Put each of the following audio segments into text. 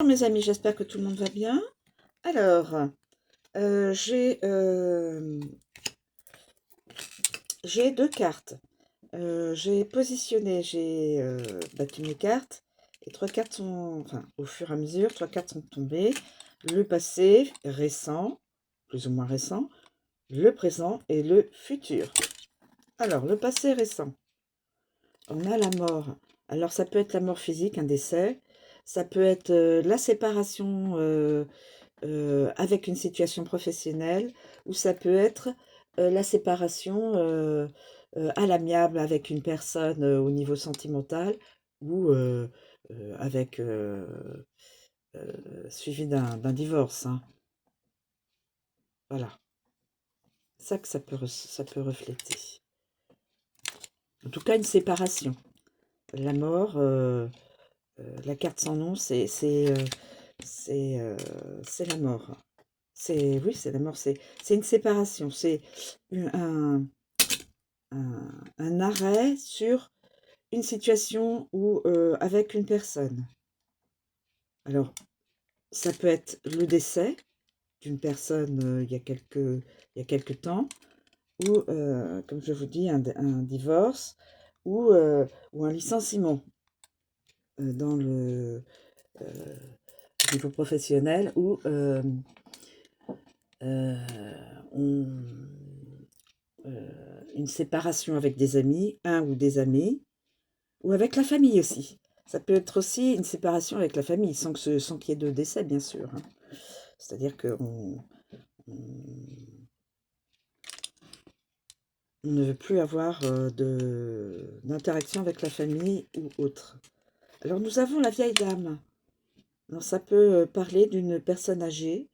Bonjour mes amis, j'espère que tout le monde va bien. Alors, j'ai deux cartes. J'ai positionné, j'ai battu mes cartes. Et trois cartes sont, enfin, au fur et à mesure, trois cartes sont tombées. Le passé récent, plus ou moins récent, le présent et le futur. Alors, le passé récent, on a la mort. Alors, ça peut être la mort physique, un décès. Ça peut être la séparation avec une situation professionnelle, ou ça peut être la séparation à l'amiable avec une personne au niveau sentimental, ou avec suivi d'un divorce, hein. Voilà, ça que ça peut refléter. En tout cas, une séparation. La mort, la carte sans nom, c'est la mort. Oui, c'est la mort, c'est une séparation, c'est un, un arrêt sur une situation ou avec une personne. Alors, ça peut être le décès d'une personne il y a quelque temps, ou, comme je vous dis, un divorce, ou un licenciement dans le niveau professionnel, ou on, une séparation avec des amis, un ou des amis, ou avec la famille aussi. Ça peut être aussi une séparation avec la famille, sans qu'il y ait de décès, bien sûr, hein. C'est-à-dire qu'on on ne veut plus avoir d'interaction avec la famille ou autre. Alors nous avons la vieille dame. Alors ça peut parler d'une personne âgée,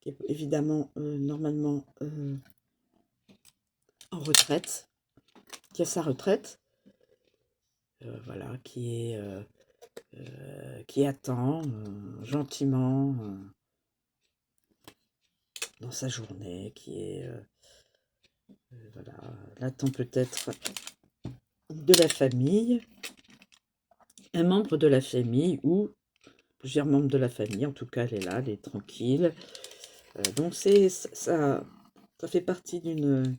qui est évidemment normalement en retraite, qui a sa retraite, voilà, qui attend gentiment dans sa journée, qui est voilà, elle attend peut-être de la famille, un membre de la famille ou plusieurs membres de la famille. En tout cas, elle est là, elle est tranquille. Donc ça fait partie d'une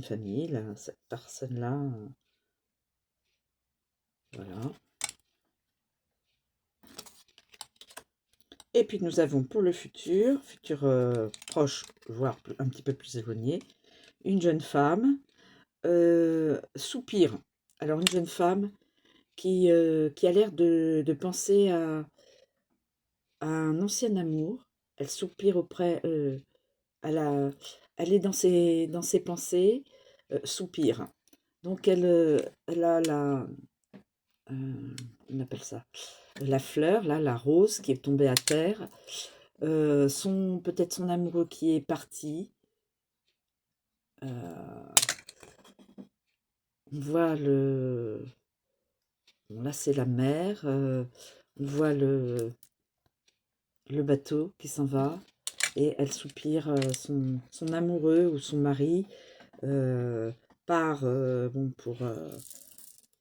famille, là, cette personne-là. Voilà. Et puis nous avons pour le futur proche, voire un petit peu plus éloigné, une jeune femme, soupire. Alors une jeune femme qui a l'air de penser à un ancien amour. Elle soupire auprès, elle est dans ses pensées, soupire. Donc elle a on appelle ça, la fleur, là, la rose qui est tombée à terre, peut-être son amoureux qui est parti. On voit bon, là c'est la mer, on voit le bateau qui s'en va, et elle soupire, son amoureux ou son mari part bon, pour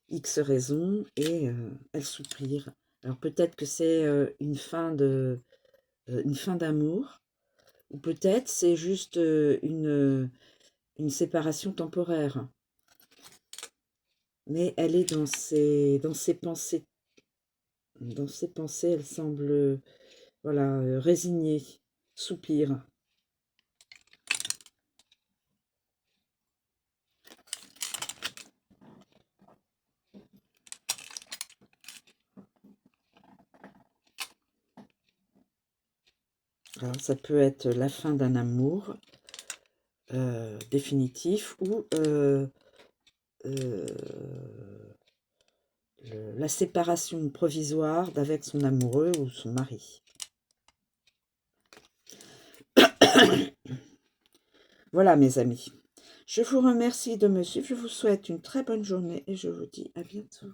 X raisons, et elle soupire. Alors peut-être que c'est une fin d'amour, ou peut-être c'est juste une séparation temporaire. Mais elle est dans ses pensées. Dans ses pensées, elle semble voilà, résignée, soupire. Alors, ça peut être la fin d'un amour définitif, ou la séparation provisoire d'avec son amoureux ou son mari. Voilà mes amis. Je vous remercie de me suivre, je vous souhaite une très bonne journée et je vous dis à bientôt.